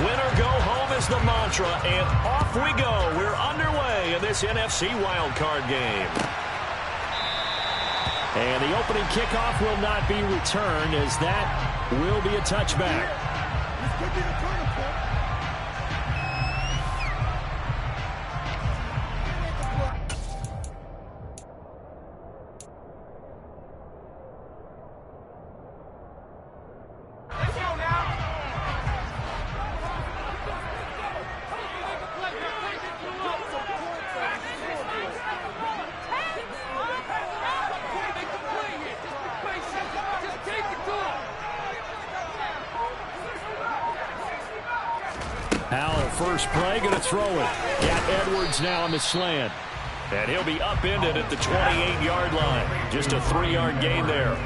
Win or go home is the mantra, and off we go. We're underway in this NFC wildcard game. And the opening kickoff will not be returned, as that will be a touchback. This could be the turning point. Howell, first play, going to throw it. Got Edwards now on the slant. And he'll be upended at the 28-yard line. Just a 3-yard gain there.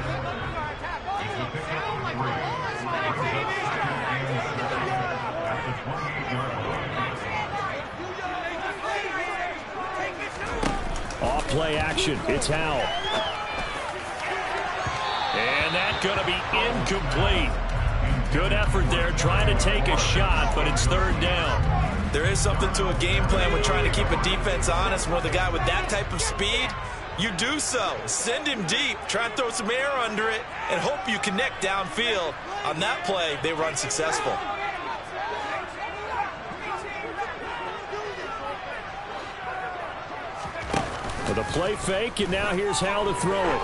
Off play action. It's Howell. And that's going to be incomplete. Good effort there, trying to take a shot, but it's third down. There is something to a game plan when trying to keep a defense honest. When with a guy with that type of speed, you do so. Send him deep, try and throw some air under it, and hope you connect downfield. On that play, they were unsuccessful. For the play fake, and now here's Howell to throw it.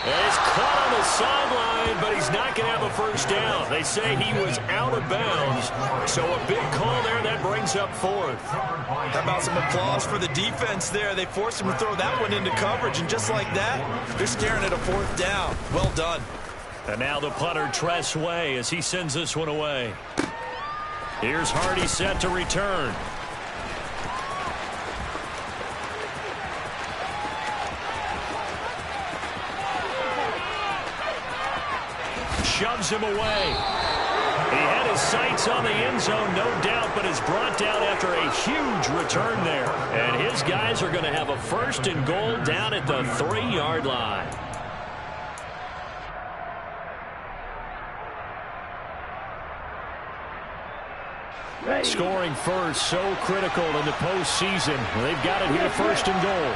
He's caught on the sideline, but he's not going to have a first down. They say he was out of bounds, so a big call there that brings up fourth. How about some applause for the defense there? They forced him to throw that one into coverage, and just like that, they're staring at a fourth down. Well done. And now the punter, Tress Way, as he sends this one away. Here's Hardy set to return. Shoves him away. He had his sights on the end zone, no doubt, but is brought down after a huge return there. And his guys are going to have a first and goal down at the 3-yard line. Scoring first, so critical in the postseason. They've got it here, first and goal.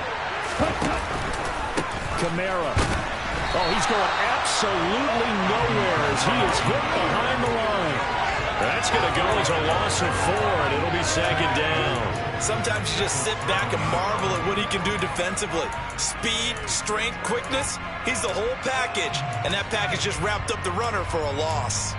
Kamara. Oh, he's going absolutely nowhere as he is hit behind the line. That's going to go as a loss of 4, and it'll be second down. Sometimes you just sit back and marvel at what he can do defensively. Speed, strength, quickness, he's the whole package. And that package just wrapped up the runner for a loss.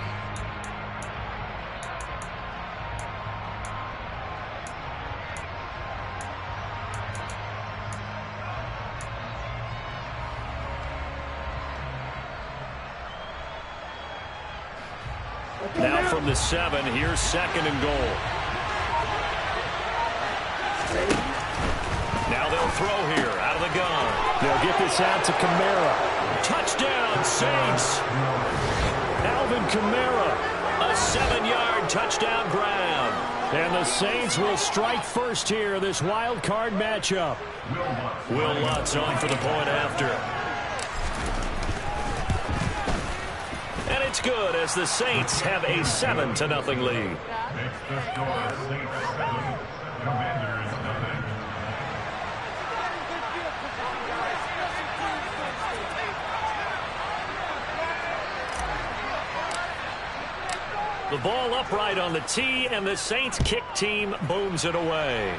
Now from the 7, here's second and goal. Now they'll throw here out of the gun. They'll get this out to Kamara. Touchdown, Saints. Alvin Kamara, a 7-yard touchdown grab. And the Saints will strike first here, this wild card matchup. Will Lutz on for the point after. And it's good as the Saints have a 7-0 lead. The ball upright on the tee, and the Saints kick team booms it away.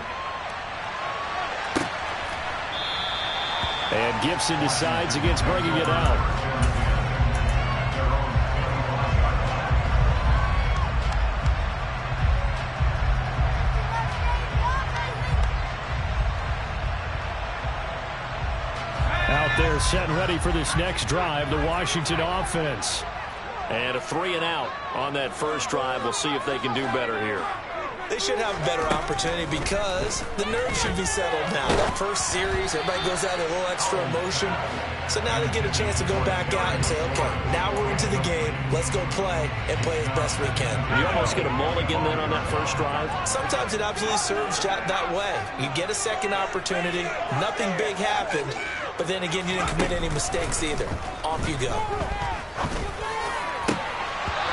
And Gibson decides against bringing it out. Out there set and ready for this next drive, the Washington offense. And a 3 and out on that first drive. We'll see if they can do better here. They should have a better opportunity because the nerves should be settled now. That first series, everybody goes out a little extra emotion. So now they get a chance to go back out and say, okay, now we're into the game. Let's go play and play as best we can. You almost get a mulligan then on that first drive? Sometimes it absolutely serves that way. You get a second opportunity. Nothing big happened. But then again, you didn't commit any mistakes either. Off you go.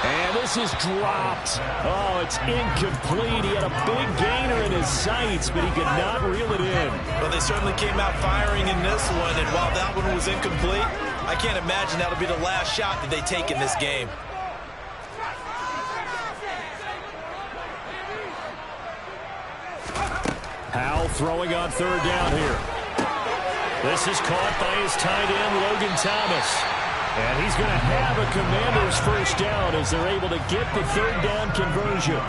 And pass is dropped. Oh, it's incomplete. He had a big gainer in his sights, but he could not reel it in. Well, they certainly came out firing in this one, and while that one was incomplete, I can't imagine that'll be the last shot that they take in this game. Howell throwing on third down here. This is caught by his tight end, Logan Thomas. And he's going to have a Commanders first down as they're able to get the third down conversion.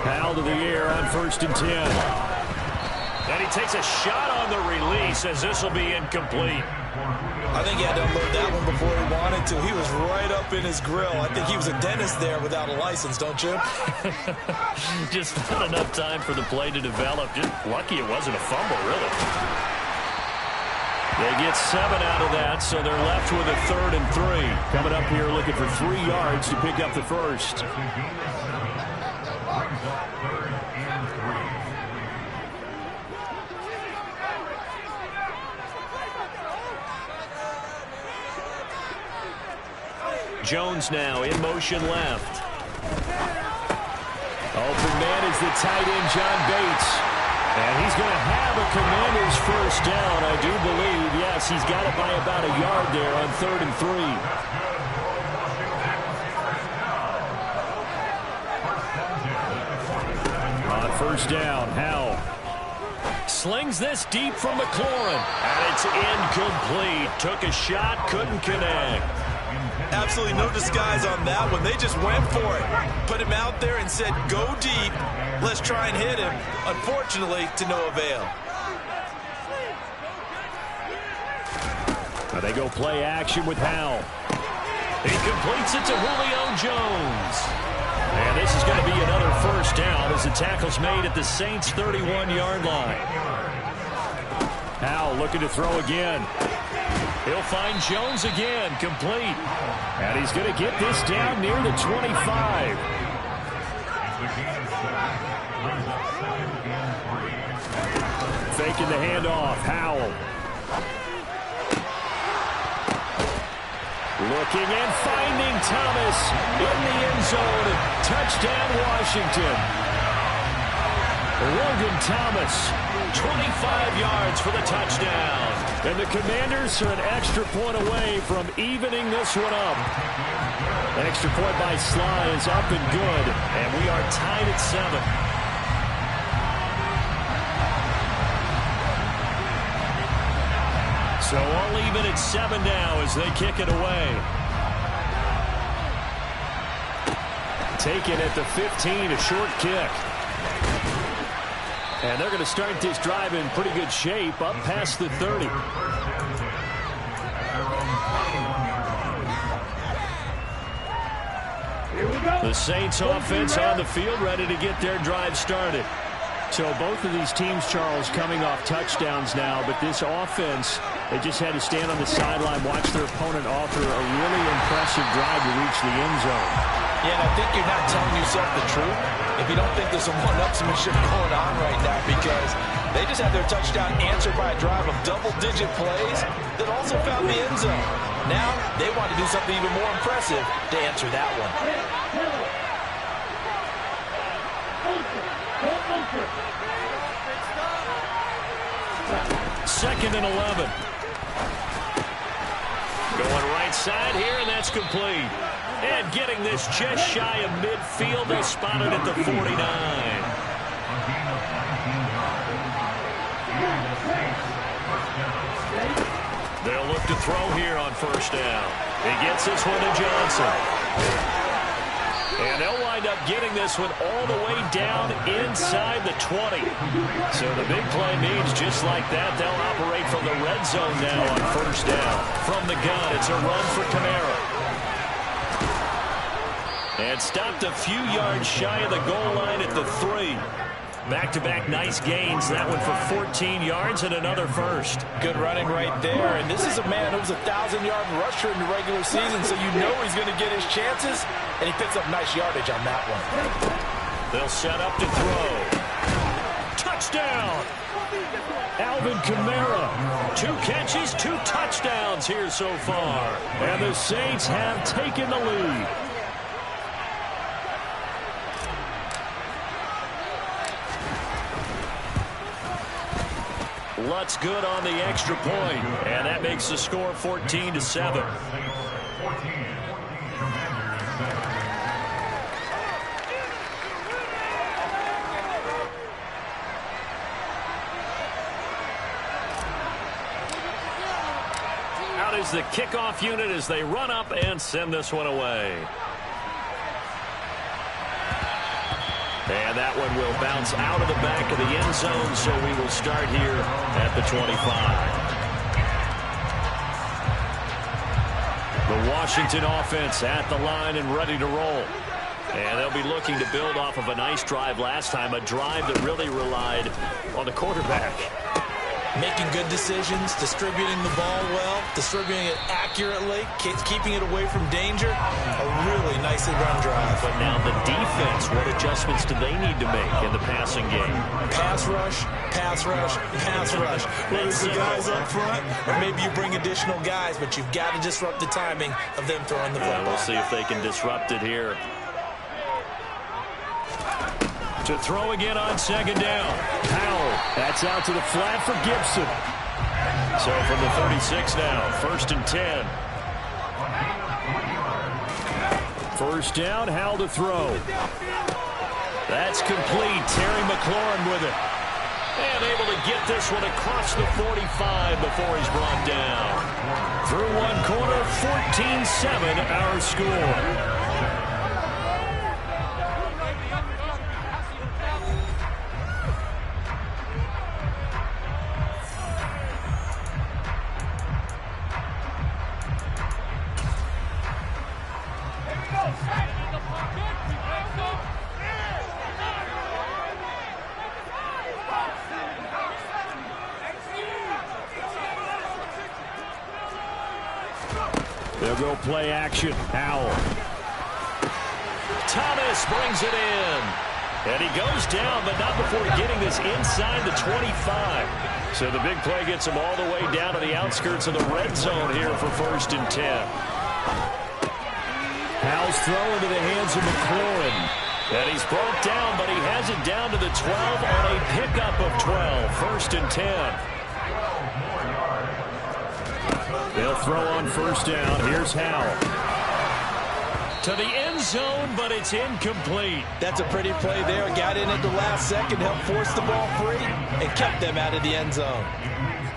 Howell to the air on 1st and 10. And he takes a shot on the release as this will be incomplete. I think he had to unload that one before he wanted to. He was right up in his grill. I think he was a dentist there without a license, don't you? Just not enough time for the play to develop. Just lucky it wasn't a fumble, really. They get 7 out of that, so they're left with a 3rd and 3. Coming up here looking for 3 yards to pick up the first. Jones now in motion left. Open man is the tight end, John Bates. And he's going to have a Commanders first down, I do believe. Yes, he's got it by about a yard there on 3rd and 3. On first down, Howell slings this deep from McLaurin. And it's incomplete. Took a shot, couldn't connect. Absolutely no disguise on that one. They just went for it. Put him out there and said, go deep. Let's try and hit him. Unfortunately, to no avail. Now they go play action with Howell. He completes it to Julio Jones. And this is going to be another first down as the tackle's made at the Saints' 31-yard line. Howell looking to throw again. He'll find Jones again, complete. And he's going to get this down near the 25. Faking the handoff, Howell. Looking and finding Thomas in the end zone. Touchdown, Washington. Logan Thomas, 25 yards for the touchdown. And the Commanders are an extra point away from evening this one up. An extra point by Sly is up and good. And we are tied at 7. So all even at 7 now as they kick it away. Taken at the 15, a short kick. And they're going to start this drive in pretty good shape, up past the 30. The Saints offense on the field, ready to get their drive started. So both of these teams, Charles, coming off touchdowns now, but this offense, they just had to stand on the sideline, watch their opponent offer a really impressive drive to reach the end zone. Yeah, and I think you're not telling yourself the truth if you don't think there's some one-upsmanship going on right now, because they just had their touchdown answered by a drive of double-digit plays that also found the end zone. Now they want to do something even more impressive to answer that one. 2nd and 11. Going right side here, and that's complete. And getting this just shy of midfield, they spot it at the 49. They'll look to throw here on first down. He gets this one to Johnson. And they'll wind up getting this one all the way down inside the 20. So the big play means just like that, they'll operate from the red zone now on first down. From the gun, it's a run for Kamara. And stopped a few yards shy of the goal line at the 3. Back-to-back nice gains. That one for 14 yards and another first. Good running right there. And this is a man who was a 1,000-yard rusher in the regular season, so you know he's going to get his chances. And he picks up nice yardage on that one. They'll set up to throw. touchdown. Alvin Kamara, 2 catches, 2 touchdowns here so far. And the Saints have taken the lead. Lutz good on the extra point, and that makes the score 14-7. Out is the kickoff unit as they run up and send this one away. And that one will bounce out of the back of the end zone, so we will start here at the 25. The Washington offense at the line and ready to roll. And they'll be looking to build off of a nice drive last time, a drive that really relied on the quarterback. Making good decisions, distributing the ball well, distributing it accurately, keeping it away from danger. A really nicely run drive. But now the defense, what adjustments do they need to make in the passing game? Pass rush, pass rush, pass rush. Whether it's the guys up front, or maybe you bring additional guys, but you've got to disrupt the timing of them throwing the football. We'll see if they can disrupt it here. To throw again on second down. Powell, that's out to the flat for Gibson. So from the 36 now, 1st and 10. First down, Howell to throw. That's complete. Terry McLaurin with it. And able to get this one across the 45 before he's brought down. Through one quarter, 14-7 our score. They'll go play action. Howell. Thomas brings it in. And he goes down, but not before getting this inside the 25. So the big play gets him all the way down to the outskirts of the red zone here for 1st and 10. Howell's throw into the hands of McLaurin. And he's brought down, but he has it down to the 12 on a pickup of 12. 1st and 10. They'll throw on 1st down. Here's Howell. To the end zone, but it's incomplete. That's a pretty play there. Got in at the last second, helped force the ball free, and kept them out of the end zone.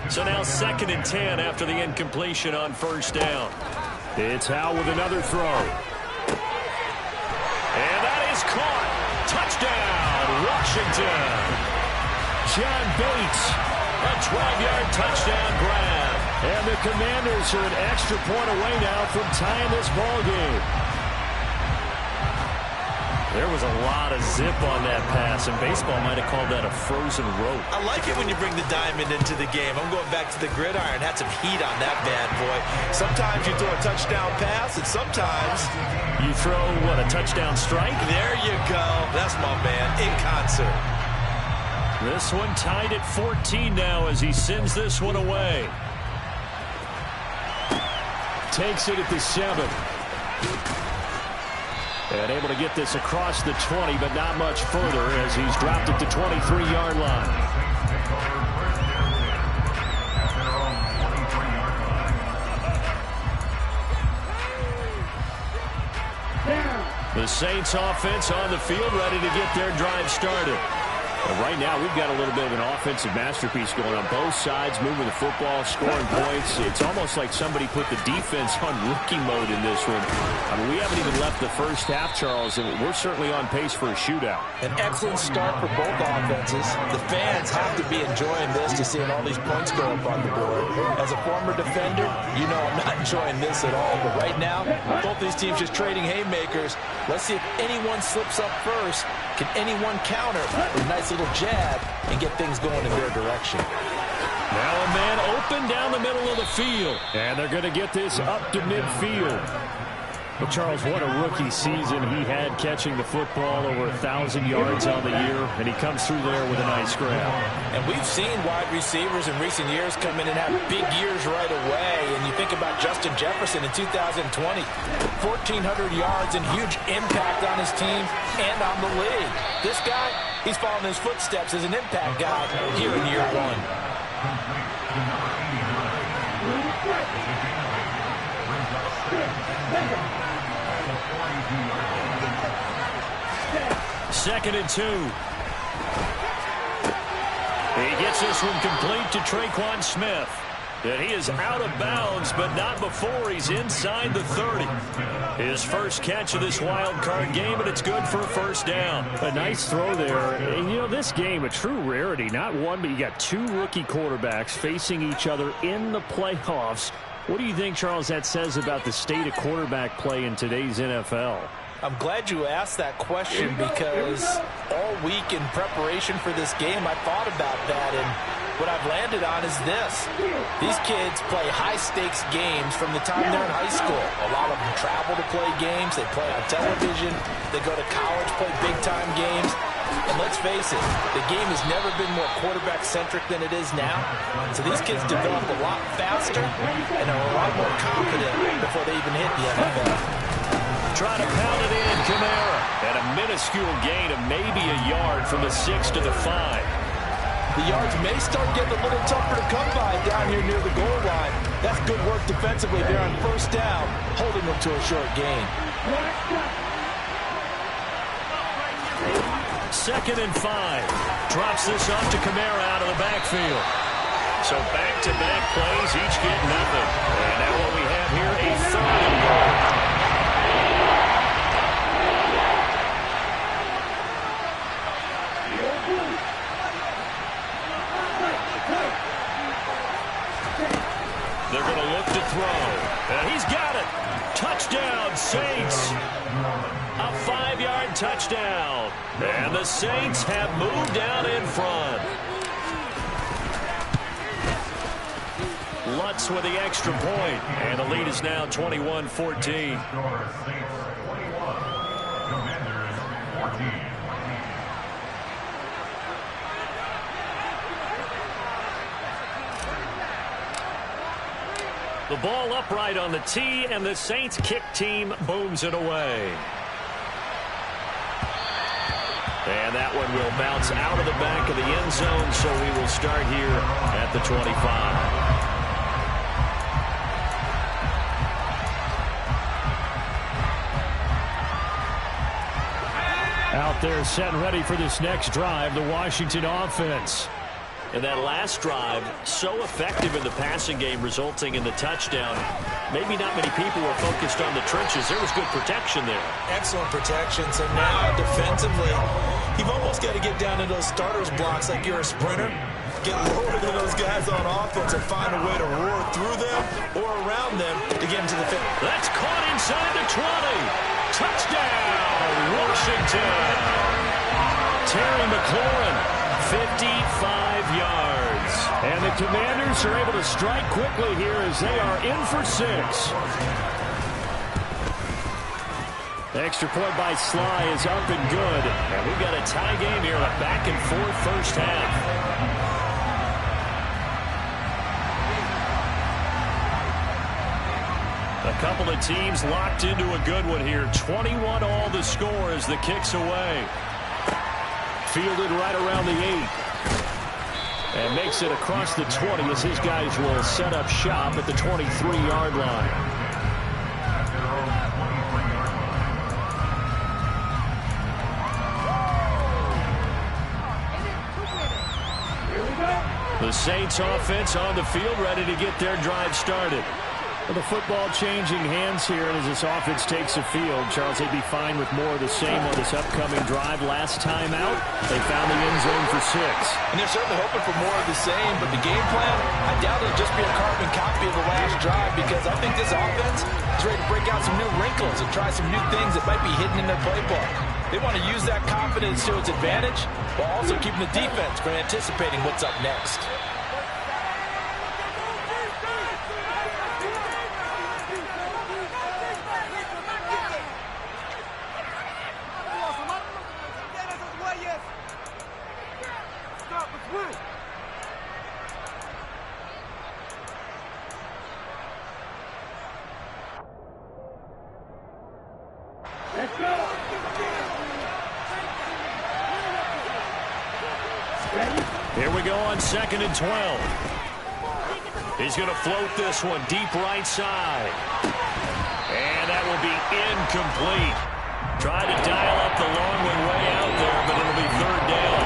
So now 2nd and 10 after the incompletion on 1st down. It's Howell with another throw. And that is caught. Touchdown, Washington. John Bates, a 12-yard touchdown grab. And the Commanders are an extra point away now from tying this ball game. There was a lot of zip on that pass, and baseball might have called that a frozen rope. I like it when you bring the diamond into the game. I'm going back to the gridiron. Had some heat on that bad boy. Sometimes you throw a touchdown pass, and sometimes you throw, what, a touchdown strike? There you go. That's my man, in concert. This one tied at 14 now as he sends this one away. Takes it at the 7. And able to get this across the 20, but not much further as he's dropped at the 23-yard line. The Saints offense on the field ready to get their drive started. Right now, we've got a little bit of an offensive masterpiece going on both sides, moving the football, scoring points. It's almost like somebody put the defense on rookie mode in this one. I mean, we haven't even left the first half, Charles, and we're certainly on pace for a shootout. An excellent start for both offenses. The fans have to be enjoying this to seeing all these points go up on the board. As a former defender, you know I'm not enjoying this at all. But right now, both these teams just trading haymakers. Let's see if anyone slips up first. Can anyone counter a nice little jab and get things going in their direction? Now a man open down the middle of the field. And they're going to get this up to midfield. Well, Charles, what a rookie season he had catching the football, over 1,000 yards on the year, and he comes through there with a nice grab. And we've seen wide receivers in recent years come in and have big years right away. And you think about Justin Jefferson in 2020, 1,400 yards and huge impact on his team and on the league. This guy, he's following his footsteps as an impact guy here in year one. Second and 2. He gets this one complete to Traquan Smith. And he is out of bounds, but not before he's inside the 30. His first catch of this wild card game, and it's good for a first down. A nice throw there. And, you know, this game, a true rarity. Not one, but you got two rookie quarterbacks facing each other in the playoffs. What do you think, Charles, that says about the state of quarterback play in today's NFL? I'm glad you asked that question, because all week in preparation for this game, I thought about that, and what I've landed on is this. These kids play high-stakes games from the time they're in high school. A lot of them travel to play games. They play on television. They go to college, play big-time games. And let's face it, the game has never been more quarterback-centric than it is now. So these kids develop a lot faster and are a lot more confident before they even hit the NFL. Trying to pound it in, Kamara. And a minuscule gain of maybe a yard from the 6 to the 5. The yards may start getting a little tougher to come by down here near the goal line. That's good work defensively there on first down, holding them to a short gain. Second and 5. Drops this off to Kamara out of the backfield. So back-to-back plays, each get nothing. And now what we have here, a third and goal. They're going to look to throw. And he's got it. Touchdown, Saints. A 5-yard touchdown. And the Saints have moved down in front. Lutz with the extra point. And the lead is now 21-14. The ball upright on the tee, and the Saints kick team booms it away. And that one will bounce out of the back of the end zone, so we will start here at the 25. Out there set and ready for this next drive, the Washington offense. And that last drive, so effective in the passing game, resulting in the touchdown. Maybe not many people were focused on the trenches. There was good protection there. Excellent protection. So now, defensively, you've almost got to get down to those starters blocks like you're a sprinter. Get lower than those guys on offense and find a way to roar through them or around them to get into the finish. That's caught inside the 20. Touchdown, Washington. Terry McLaurin. 55 yards. And the Commanders are able to strike quickly here as they are in for 6. The extra point by Sly is up and good. And we've got a tie game here, a back-and-forth first half. A couple of teams locked into a good one here. 21 all the score as the kick's away. Fielded right around the 8. And makes it across the 20 as his guys will set up shop at the 23-yard line. The Saints offense on the field, ready to get their drive started. Well, the football changing hands here, and as this offense takes the field, Charles, they'd be fine with more of the same on this upcoming drive. Last time out, they found the end zone for 6. And they're certainly hoping for more of the same, but the game plan, I doubt it'll just be a carbon copy of the last drive, because I think this offense is ready to break out some new wrinkles and try some new things that might be hidden in their playbook. They want to use that confidence to its advantage, while also keeping the defense from anticipating what's up next. Here we go on 2nd and 12. He's going to float this one deep right side. And that will be incomplete. Tried to dial up the long one way out there, but it'll be 3rd down.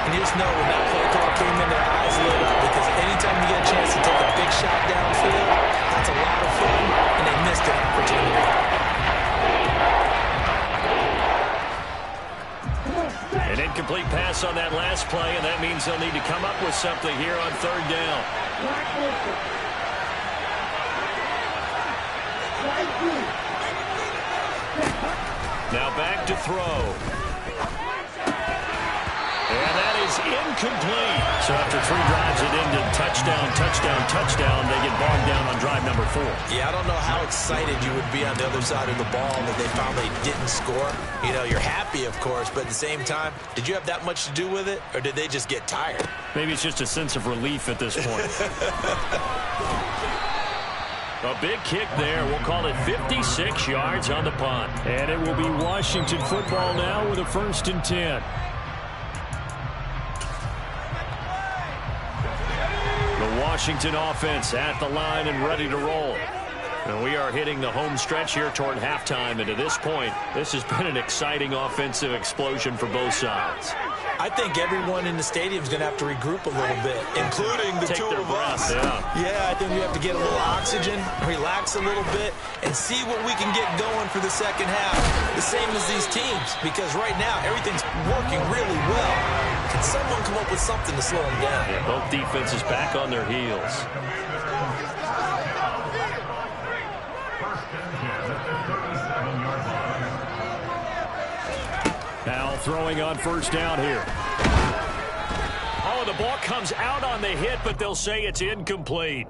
And you just know when that play call came in, their eyes lit up, because anytime you get a chance to take a big shot downfield, that's a lot of fun, and they missed an opportunity. An incomplete pass on that last play, and that means they'll need to come up with something here on 3rd down. Now back to throw. And that is incomplete. So after 3 drives, it ended touchdown, touchdown, touchdown. They get bogged down on drive number 4. Yeah, I don't know how excited you would be on the other side of the ball that they finally didn't score. You know, you're happy, of course, but at the same time, did you have that much to do with it, or did they just get tired? Maybe it's just a sense of relief at this point. A big kick there. We'll call it 56 yards on the punt. And it will be Washington football now with a 1st and 10. The Washington offense at the line and ready to roll. And we are hitting the home stretch here toward halftime. And to this point, this has been an exciting offensive explosion for both sides. I think everyone in the stadium is going to have to regroup a little bit, including the two of us. Yeah, I think we have to get a little oxygen, relax a little bit, and see what we can get going for the second half. The same as these teams, because right now everything's working really well. Can someone come up with something to slow them down? Yeah, both defenses back on their heels. Now throwing on 1st down here. Oh, the ball comes out on the hit, but they'll say it's incomplete.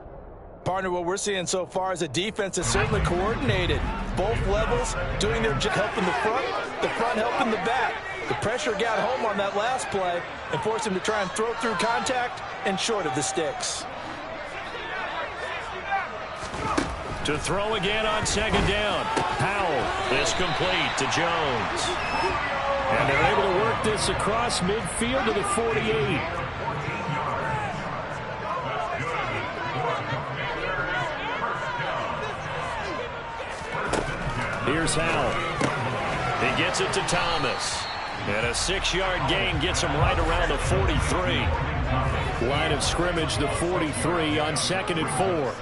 Partner, what we're seeing so far is a defense that's certainly coordinated. Both levels doing their job, helping the front helping the back. The pressure got home on that last play and forced him to try and throw through contact and short of the sticks. To throw again on 2nd down. Powell is complete to Jones. And they're able to work this across midfield to the 48. Here's Howell. He gets it to Thomas. And a 6-yard gain gets him right around the 43. Line of scrimmage, the 43 on 2nd and 4.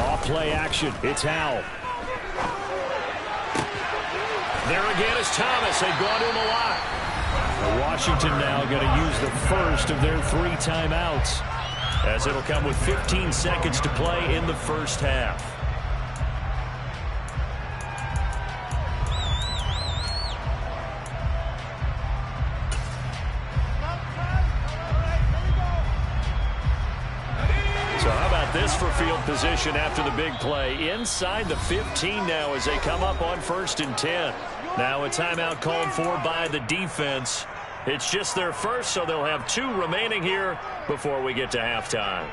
Off play action. It's Howell. There again is Thomas. They've gone to him a lot. Washington now going to use the first of their 3 timeouts, as it'll come with 15 seconds to play in the first half. So how about this for field position after the big play? Inside the 15 now as they come up on 1st and 10. Now a timeout called for by the defense. It's just their first, so they'll have 2 remaining here before we get to halftime.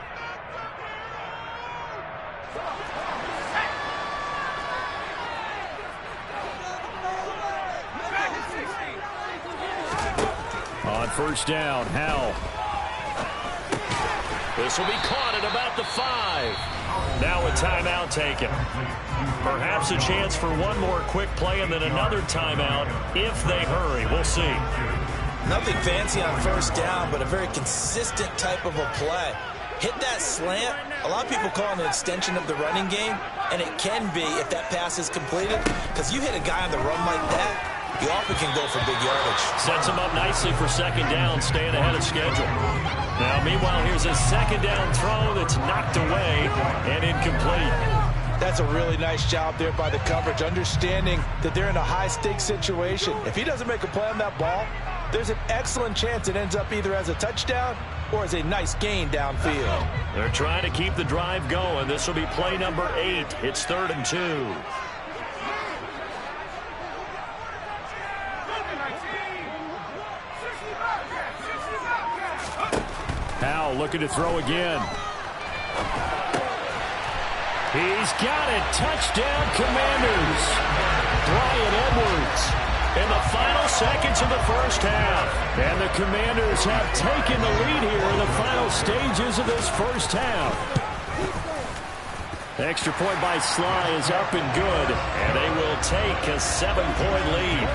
On 1st down, Howell. This will be caught at about the 5. Now a timeout taken. Perhaps a chance for one more quick play and then another timeout if they hurry. We'll see. Nothing fancy on 1st down, but a very consistent type of a play. Hit that slant. A lot of people call it an extension of the running game, and it can be if that pass is completed, because you hit a guy on the run like that, you often can go for big yardage. Sets him up nicely for 2nd down, staying ahead of schedule. Now, meanwhile, here's a 2nd down throw that's knocked away and incomplete. That's a really nice job there by the coverage, understanding that they're in a high-stakes situation. If he doesn't make a play on that ball, there's an excellent chance it ends up either as a touchdown or as a nice gain downfield. They're trying to keep the drive going. This will be play number 8. It's 3rd and 2. Howell looking to throw again. He's got it. Touchdown, Commanders. Bryan Edwards in the final seconds of the first half. And the Commanders have taken the lead here in the final stages of this first half. The extra point by Sly is up and good, and they will take a 7-point lead.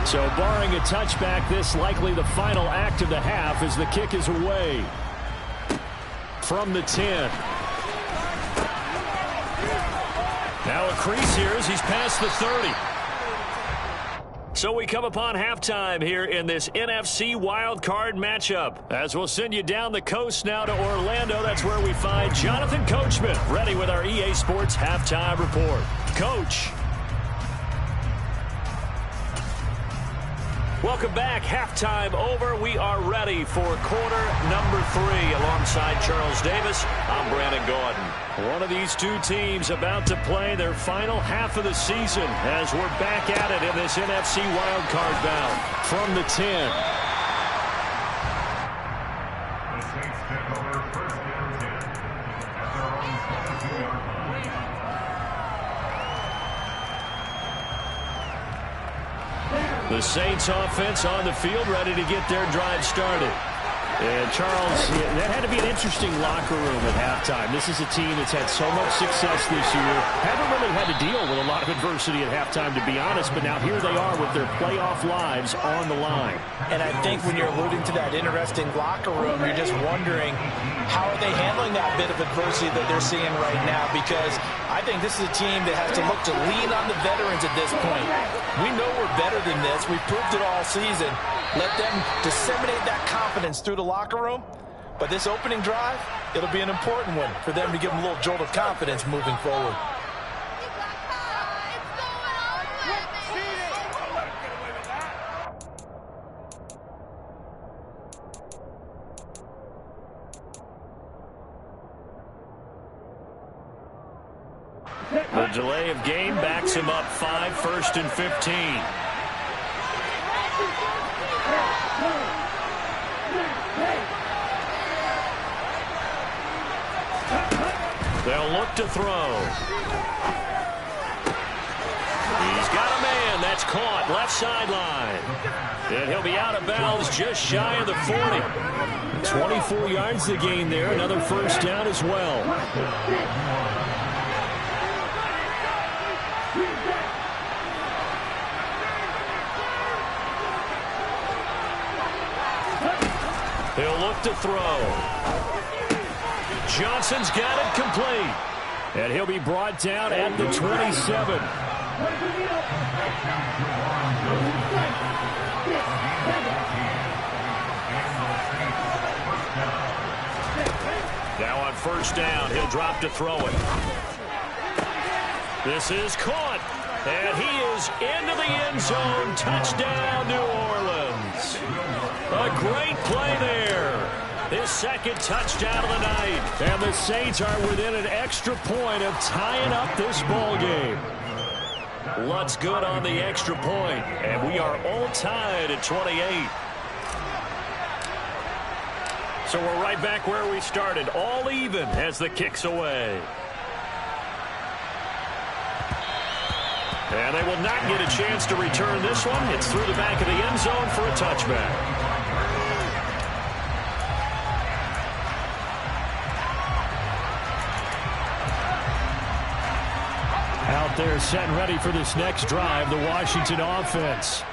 So barring a touchback, this likely the final act of the half as the kick is away. From the 10. Now a crease here as he's past the 30. So we come upon halftime here in this NFC wildcard matchup. As we'll send you down the coast now to Orlando, that's where we find Jonathan Coachman ready with our EA Sports halftime report. Coach. Welcome back. Halftime over. We are ready for quarter number 3. Alongside Charles Davis, I'm Brandon Gordon. One of these two teams about to play their final half of the season as we're back at it in this NFC wildcard bout. From the 10. The Saints offense on the field, ready to get their drive started. And Charles, that had to be an interesting locker room at halftime. This is a team that's had so much success this year. Haven't really had to deal with a lot of adversity at halftime, to be honest, but now here they are with their playoff lives on the line. And I think when you're alluding to that interesting locker room, you're just wondering how are they handling that bit of adversity that they're seeing right now, because I think this is a team that has to look to lean on the veterans at this point. We know we're better than this. We've proved it all season. Let them disseminate that confidence through the locker room. But this opening drive, it'll be an important one for them to give them a little jolt of confidence moving forward. The delay of game backs him up 5, 1st and 15. They'll look to throw. He's got a man. That's caught. Left sideline. And he'll be out of bounds just shy of the 40. 24 yards to gain there. Another first down as well. He'll look to throw. Johnson's got it complete. And he'll be brought down at the 27. Now on first down, he'll drop to throw it. This is caught. And he is into the end zone. Touchdown, New Orleans. A great play there. His second touchdown of the night. And the Saints are within an extra point of tying up this ball game. Lutz good on the extra point. And we are all tied at 28. So we're right back where we started. All even as the kick's away. And they will not get a chance to return this one. It's through the back of the end zone for a touchback. Out there set and ready for this next drive, the Washington offense.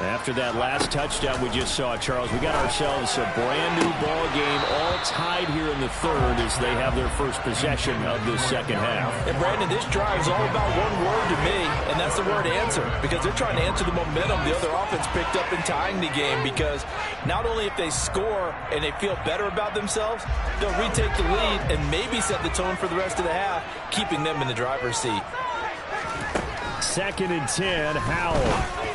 After that last touchdown we just saw, Charles, we got ourselves a brand new ball game, all tied here in the third as they have their first possession of this second half. And Brandon, this drive is all about one word to me, and that's the word answer, because they're trying to answer the momentum the other offense picked up in tying the game, because not only if they score and they feel better about themselves, they'll retake the lead and maybe set the tone for the rest of the half, keeping them in the driver's seat. 2nd and 10, Howell.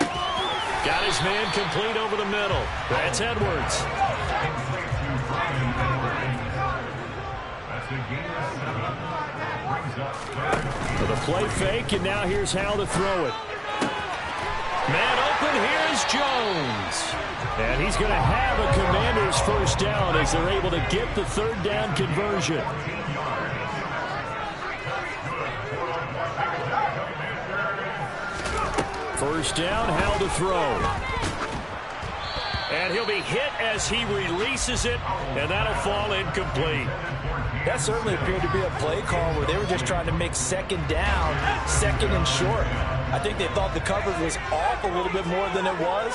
Got his man complete over the middle. That's Edwards. That's the game of 7. Brings up 3rd. The play fake, and now here's how to throw it. Man open, here's Jones. And he's going to have a Commanders first down as they're able to get the third down conversion. First down, how to throw. And he'll be hit as he releases it, and that'll fall incomplete. That certainly appeared to be a play call where they were just trying to make second down, second and short. I think they thought the coverage was off a little bit more than it was.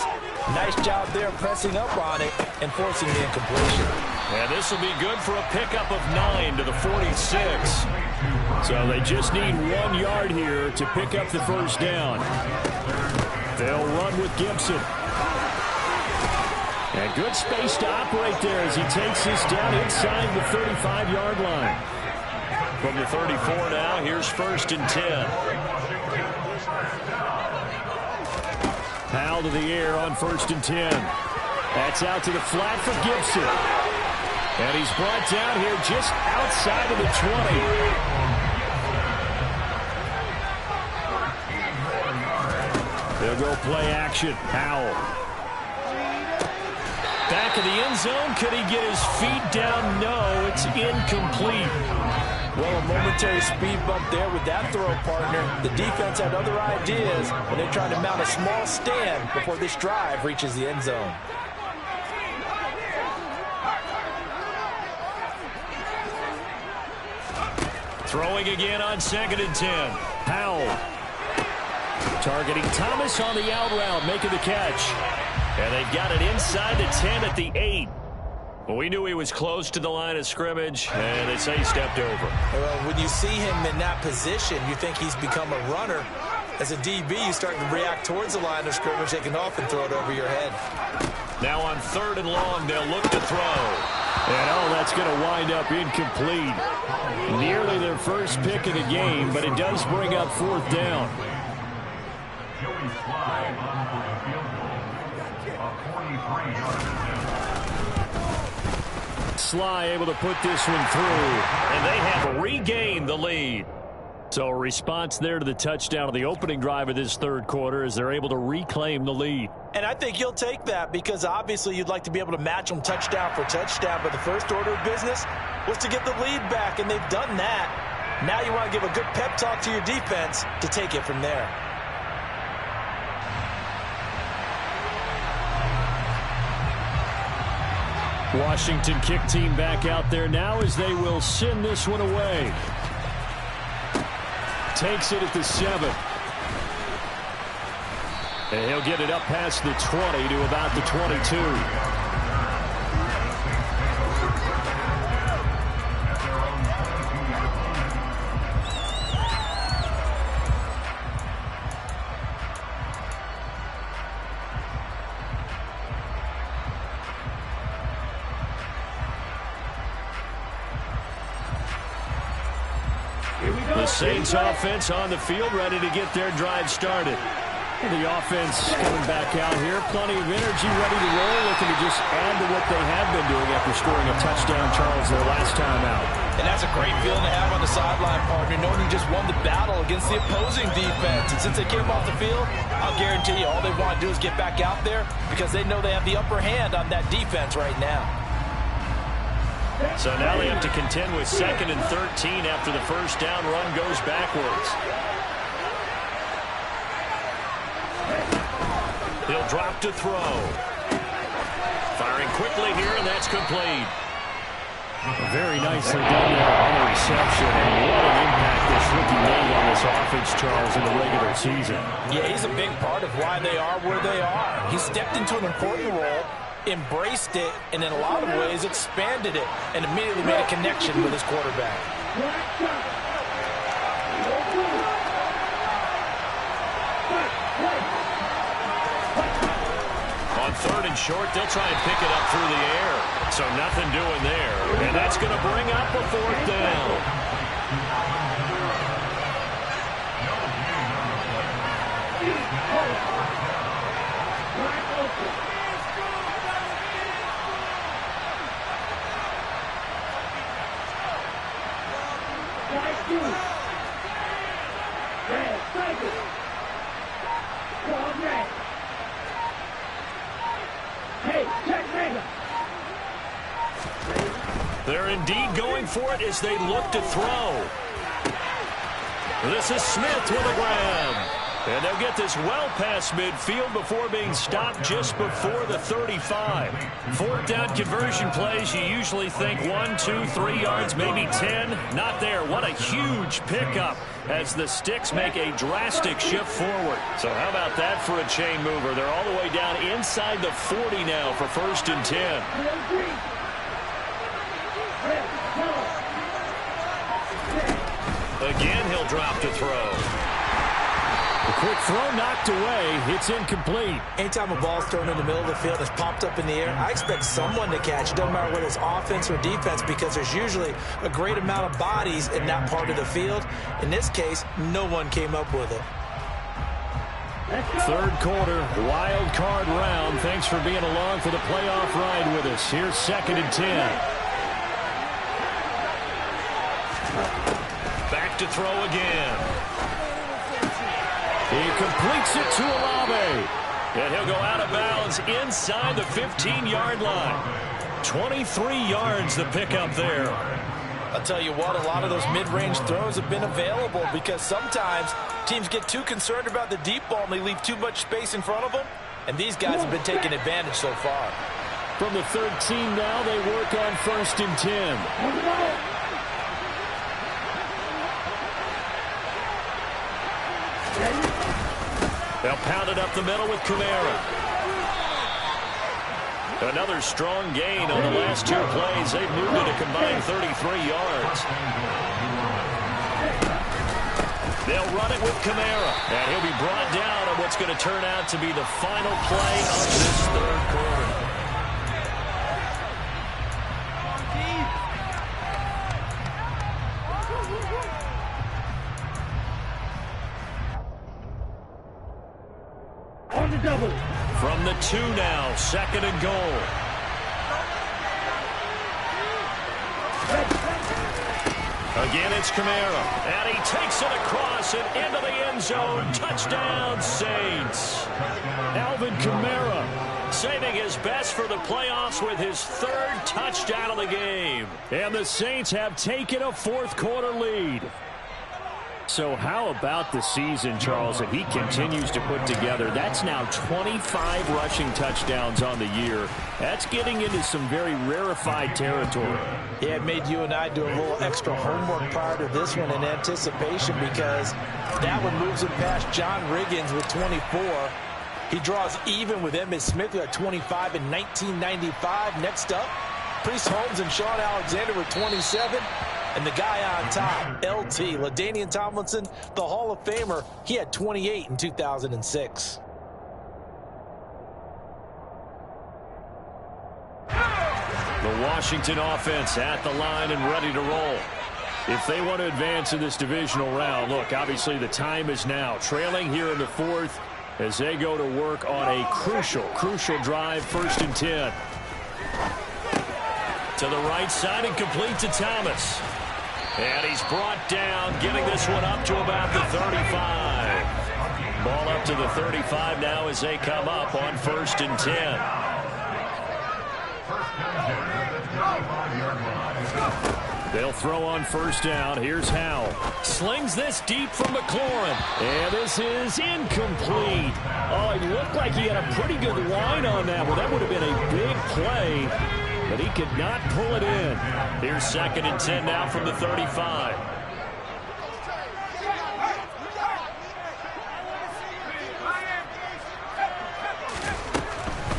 Nice job there pressing up on it and forcing the incompletion. And this will be good for a pickup of 9 to the 46. So they just need 1 yard here to pick up the first down. They'll run with Gibson. And good space to operate there as he takes this down inside the 35-yard line. From the 34 now, here's 1st and 10. Powell to the air on 1st and 10. That's out to the flat for Gibson. And he's brought down here just outside of the 20. They'll go play action. Powell. Back of the end zone. Could he get his feet down? No, it's incomplete. Well, a momentary speed bump there with that throw, partner. The defense had other ideas, and they're trying to mount a small stand before this drive reaches the end zone. Throwing again on 2nd and 10. Powell. Targeting Thomas on the out route, making the catch. And they've got it inside the 10 at the 8. Well, we knew he was close to the line of scrimmage, and they say he stepped over. Well, when you see him in that position, you think he's become a runner. As a DB, you start to react towards the line of scrimmage, they can often throw it over your head. Now on 3rd and long, they'll look to throw. And, that's going to wind up incomplete. Nearly their first pick of the game, but it does bring up 4th down. Sly able to put this one through, and they have regained the lead. So a response there to the touchdown of the opening drive of this 3rd quarter as they're able to reclaim the lead. And I think you'll take that because obviously you'd like to be able to match them touchdown for touchdown, but the first order of business was to get the lead back, and they've done that. Now you want to give a good pep talk to your defense to take it from there. Washington kick team back out there now as they will send this one away. Takes it at the 7. And he'll get it up past the 20 to about the 22. The Saints offense on the field, ready to get their drive started. The offense coming back out here, plenty of energy, ready to roll, looking to just add to what they have been doing after scoring a touchdown, Charles, their last time out. And that's a great feeling to have on the sideline, partner, knowing you just won the battle against the opposing defense. And since they came off the field, I'll guarantee you all they want to do is get back out there because they know they have the upper hand on that defense right now. So now they have to contend with 2nd and 13 after the first down run goes backwards. He'll drop to throw. Firing quickly here, and that's complete. Very nicely done there on the reception. And what an impact this rookie made on this offense, Charles, in the regular season. Yeah, he's a big part of why they are where they are. He stepped into an important role, embraced it, and in a lot of ways expanded it, and immediately made a connection with his quarterback. On 3rd and short, they'll try and pick it up through the air. So nothing doing there. And that's going to bring up a 4th down. They're indeed going for it as they look to throw. This is Smith with a grab. And they'll get this well past midfield before being stopped just before the 35. Fourth down conversion plays, you usually think 1, 2, 3 yards, maybe 10. Not there. What a huge pickup as the sticks make a drastic shift forward. So how about that for a chain mover? They're all the way down inside the 40 now for 1st and 10. Again, he'll drop to throw. A quick throw knocked away. It's incomplete. Anytime a ball's thrown in the middle of the field, it's popped up in the air, I expect someone to catch it. Doesn't matter whether it's offense or defense, because there's usually a great amount of bodies in that part of the field. In this case, no one came up with it. Third quarter, wild card round. Thanks for being along for the playoff ride with us. Here's 2nd and 10. Back to throw again. He completes it to Olave. And he'll go out of bounds inside the 15-yard line. 23 yards the pickup there. I'll tell you what, a lot of those mid-range throws have been available because sometimes teams get too concerned about the deep ball and they leave too much space in front of them. And these guys have been taking advantage so far. From the 13 now, they work on 1st and 10. They'll pound it up the middle with Kamara. Another strong gain on the last 2 plays. They've moved it a combined 33 yards. They'll run it with Kamara. And he'll be brought down on what's going to turn out to be the final play of this 3rd quarter. From the 2 now, 2nd and goal. Again, it's Kamara. And he takes it across and into the end zone. Touchdown, Saints. Alvin Kamara saving his best for the playoffs with his 3rd touchdown of the game. And the Saints have taken a 4th quarter lead. So how about the season, Charles, that he continues to put together? That's now 25 rushing touchdowns on the year. That's getting into some very rarefied territory. Yeah, it made you and I do a little extra homework prior to this one in anticipation because that one moves him past John Riggins with 24. He draws even with Emmitt Smith, who had 25 in 1995. Next up, Priest Holmes and Sean Alexander with 27. And the guy on top, LT, LaDainian Tomlinson, the Hall of Famer, he had 28 in 2006. The Washington offense at the line and ready to roll. If they want to advance in this divisional round, look, obviously the time is now. Trailing here in the 4th as they go to work on a crucial drive, 1st and 10. To the right side and complete to Thomas. And he's brought down, getting this one up to about the 35. Ball up to the 35 now as they come up on 1st and 10. They'll throw on 1st down. Here's Howell. Slings this deep from McLaurin. And this is incomplete. Oh, it looked like he had a pretty good line on that. Well, that would have been a big play. But he could not pull it in. Here's 2nd and 10 now from the 35.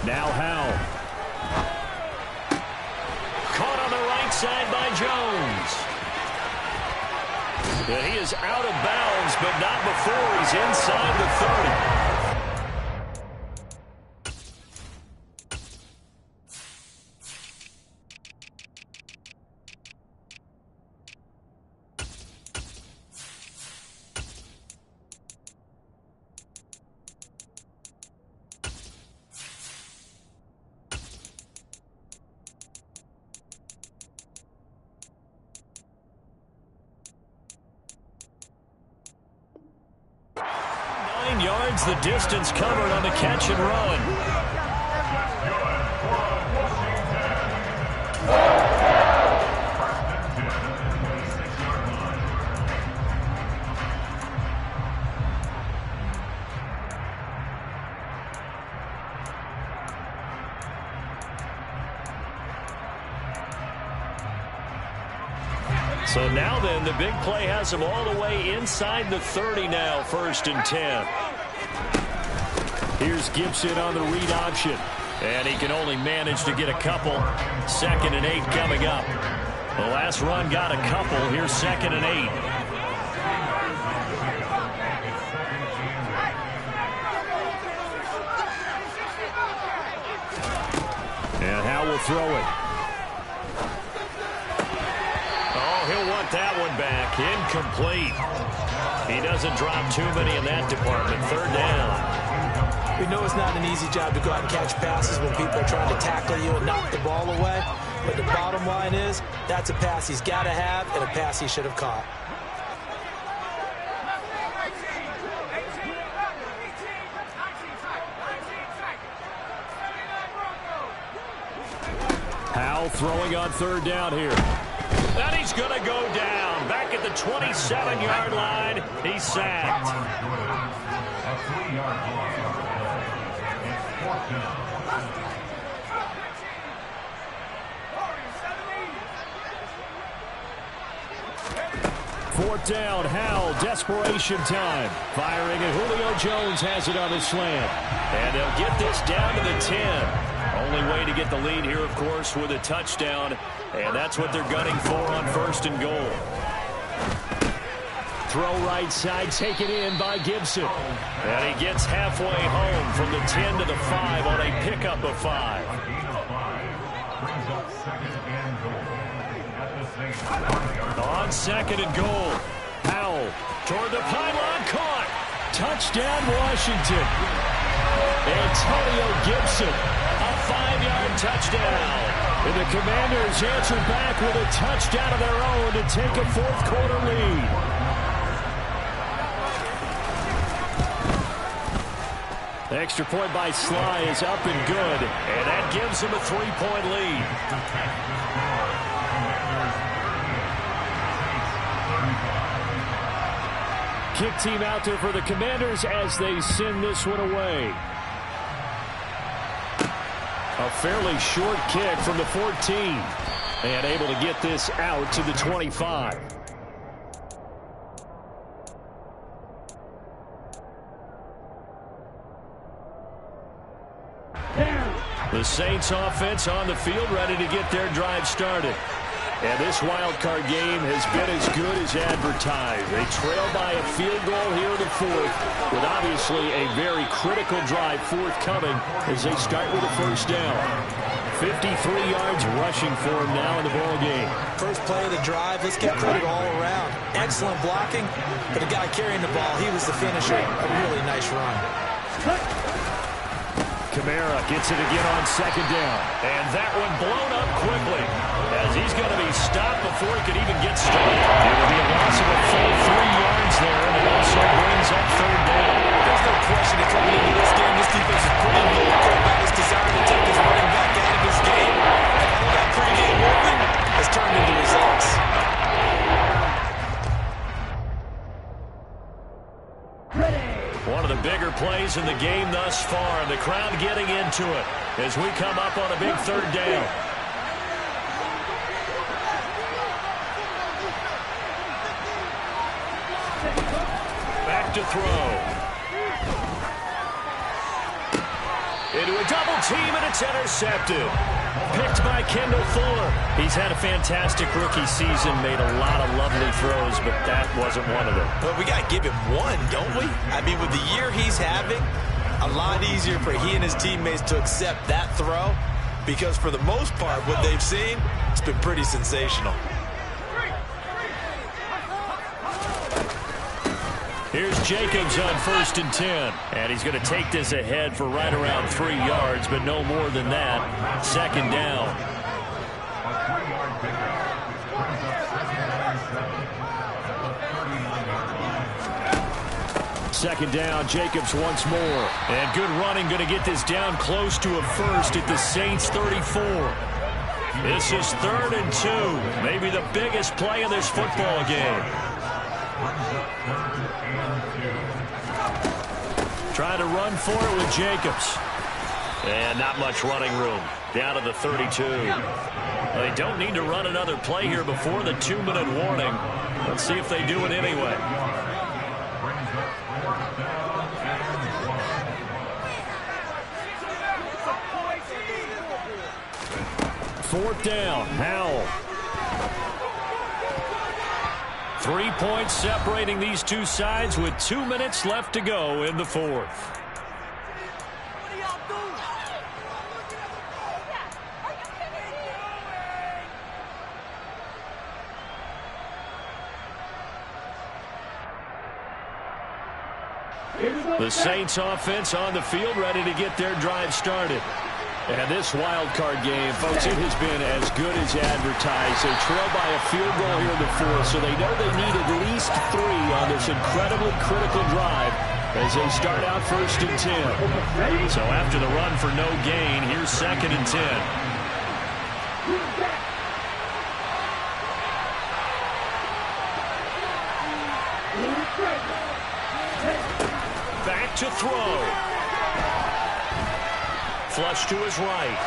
Now Howell. Caught on the right side by Jones. And he is out of bounds, but not before he's inside the 30. 15 yards the distance covered on the catch and run. So now then, the big play has him all the way inside the 30 now, 1st and 10. Here's Gibson on the read option. And he can only manage to get a couple. 2nd and 8 coming up. The last run got a couple. Here's 2nd and 8. And Howe will throw it. He'll want that one back. Incomplete. He doesn't drop too many in that department. 3rd down. We know it's not an easy job to go out and catch passes when people are trying to tackle you and knock the ball away. But the bottom line is, that's a pass he's got to have and a pass he should have caught. Howe throwing on 3rd down here. And he's going to go down. Back at the 27-yard line. He's sacked. A 3-yard loss. It's 4th down. 4th down. Howe, desperation time. Firing, and Julio Jones has it on the slant. And they'll get this down to the 10. Only way to get the lead here, of course, with a touchdown. And that's what they're gunning for on 1st and goal. Throw right side, taken in by Gibson. And he gets halfway home from the 10 to the 5 on a pickup of 5. On 2nd and goal. Howell toward the pylon, caught. Touchdown, Washington. Antonio Gibson, a 5-yard touchdown. And the Commanders answer back with a touchdown of their own to take a 4th quarter lead. The extra point by Sly is up and good, and that gives him a 3-point lead. Kick team out there for the Commanders as they send this one away. A fairly short kick from the 14. And able to get this out to the 25. The Saints offense on the field, ready to get their drive started. And this wild card game has been as good as advertised. They trail by a field goal here in the 4th, with obviously a very critical drive forthcoming as they start with a 1st down. 53 yards rushing for him now in the ball game. First play of the drive, let's give credit all around. Excellent blocking, but the guy carrying the ball, he was the finisher. A really nice run. Kamara gets it again on 2nd down. And that one blown up quickly as he's going to be stopped before he could even get started. It will be a loss of a full 3 yards there, and it also brings up 3rd down. There's no question that coming into this game, this defense is pretty vocal about his desire to take his running back out of this game. And all that pregame movement has turned into results. One of the bigger plays in the game thus far, and the crowd getting into it as we come up on a big 3rd down. Back to throw. Into a double team, and it's intercepted. Picked by Kendall Fuller. He's had a fantastic rookie season, made a lot of lovely throws, but that wasn't one of them. But we got to give him one, don't we? I mean, with the year he's having, a lot easier for he and his teammates to accept that throw, because for the most part, what they've seen, it's been pretty sensational. Here's Jacobs on 1st and 10. And he's going to take this ahead for right around 3 yards, but no more than that. 2nd down. second down. Jacobs once more. And good running, going to get this down close to a first at the Saints 34. This is 3rd and 2. Maybe the biggest play in this football game. Trying to run for it with Jacobs. And not much running room. Down to the 32. They don't need to run another play here before the 2-minute warning. Let's see if they do it anyway. Fourth down, Howell. 3 points separating these two sides with 2 minutes left to go in the fourth. The Saints offense on the field, ready to get their drive started. And this wild card game, folks, it has been as good as advertised. They trail by a field goal here in the fourth, so they know they need at least 3 on this incredibly critical drive as they start out 1st and 10. So after the run for no gain, here's 2nd and 10. Back to throw. Flush to his right.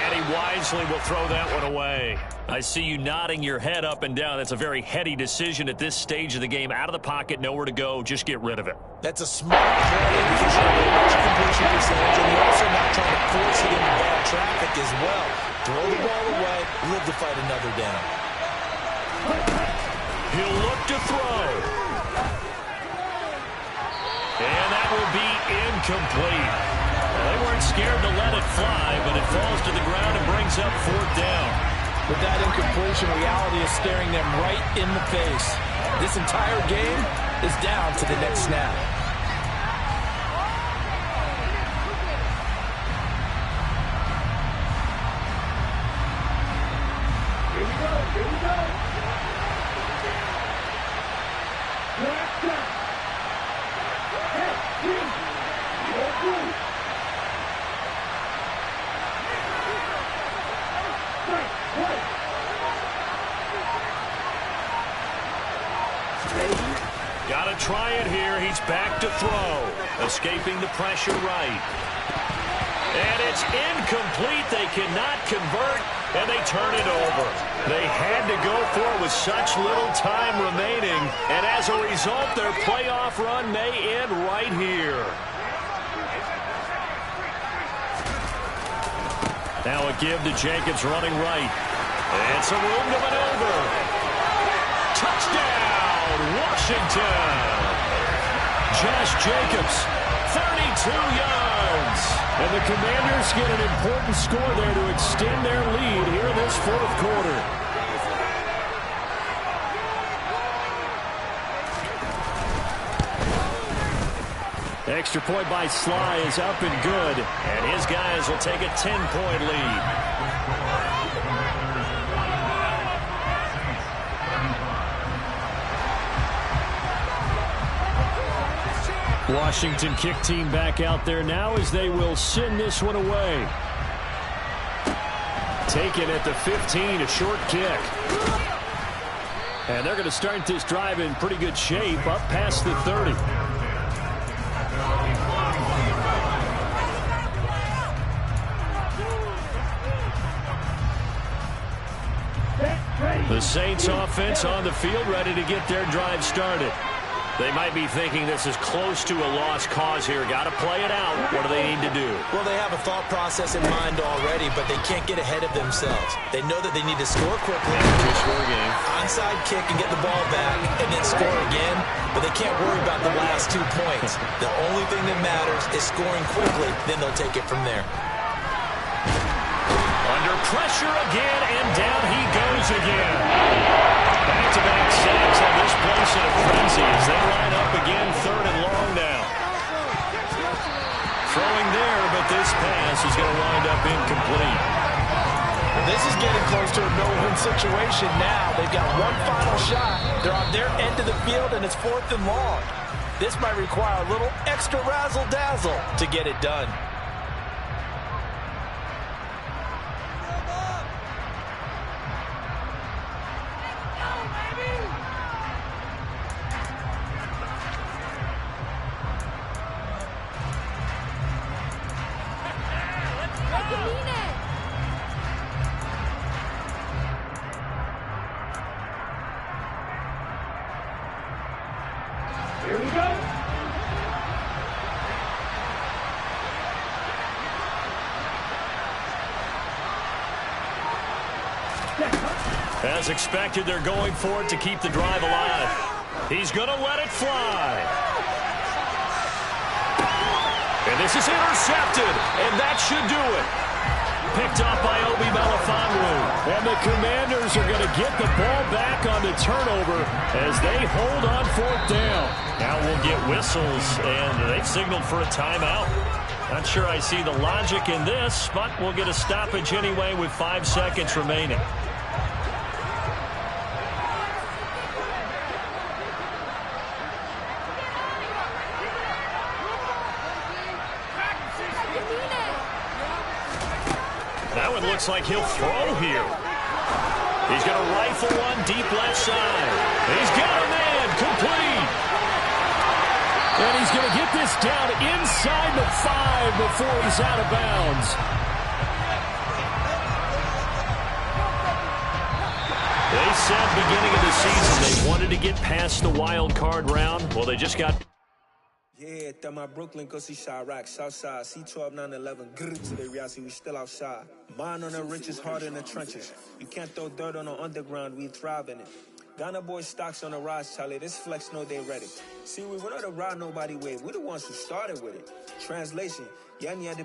And he wisely will throw that one away. I see you nodding your head up and down. That's a very heady decision at this stage of the game. Out of the pocket, nowhere to go. Just get rid of it. That's a smart play because you're not much completion percentage, and you're also not trying to force it into bad traffic as well. Throw the ball away, live to fight another down. He'll look to throw. And that will be incomplete. They weren't scared to let it fly, but it falls to the ground and brings up 4th down. With that incompletion, reality is staring them right in the face. This entire game is down to the next snap. Here we go. Here we go. Last snap. Got to try it here. He's back to throw. Escaping the pressure right. And it's incomplete. They cannot convert, and they turn it over. They had to go for it with such little time remaining, and as a result, their playoff run may end right here. Now a give to Jacobs running right. And some room to maneuver. Touchdown, Washington. Josh Jacobs, 32 yards. And the Commanders get an important score there to extend their lead here in this 4th quarter. Extra point by Sly is up and good. And his guys will take a 10-point lead. Washington kick team back out there now as they will send this one away. Taken at the 15, a short kick. And they're going to start this drive in pretty good shape, up past the 30. The Saints offense on the field, ready to get their drive started. They might be thinking this is close to a lost cause here. Got to play it out. What do they need to do? Well, they have a thought process in mind already, but they can't get ahead of themselves. They know that they need to score quickly. Onside kick and get the ball back, and then score again. But they can't worry about the last 2 points. The only thing that matters is scoring quickly. Then they'll take it from there. Under pressure again, and down he goes again. Back-to-back sacks have this place in a frenzy as they line up again, 3rd and long now. Throwing there, but this pass is going to wind up incomplete. Well, this is getting close to a no-win situation now. They've got one final shot. They're on their end of the field, and it's 4th and long. This might require a little extra razzle-dazzle to get it done. Here we go. As expected, they're going for it to keep the drive alive. He's going to let it fly. And this is intercepted, and that should do it. Picked off by Obi Melifonwu. And the Commanders are going to get the ball back on the turnover as they hold on fourth down. Now we'll get whistles, and they've signaled for a timeout. Not sure I see the logic in this, but we'll get a stoppage anyway with 5 seconds remaining. Now it looks like he'll throw here. He's going to rifle one deep left side. He's got a man complete. And he's going to get this down inside the 5 before he's out of bounds. They said beginning of the season they wanted to get past the wild card round. Well, they just got... Yeah, that my Brooklyn, go see Chirac, Southside, C12, 911, grrr to the reality, we still outside. Mine on the riches, hard in the trenches. You can't throw dirt on the underground, we thrive in it. Ghana boys stocks on the rise, Charlie, this flex know they ready. See, we were not to ride nobody wave, we the ones who started with it. Translation, yeah,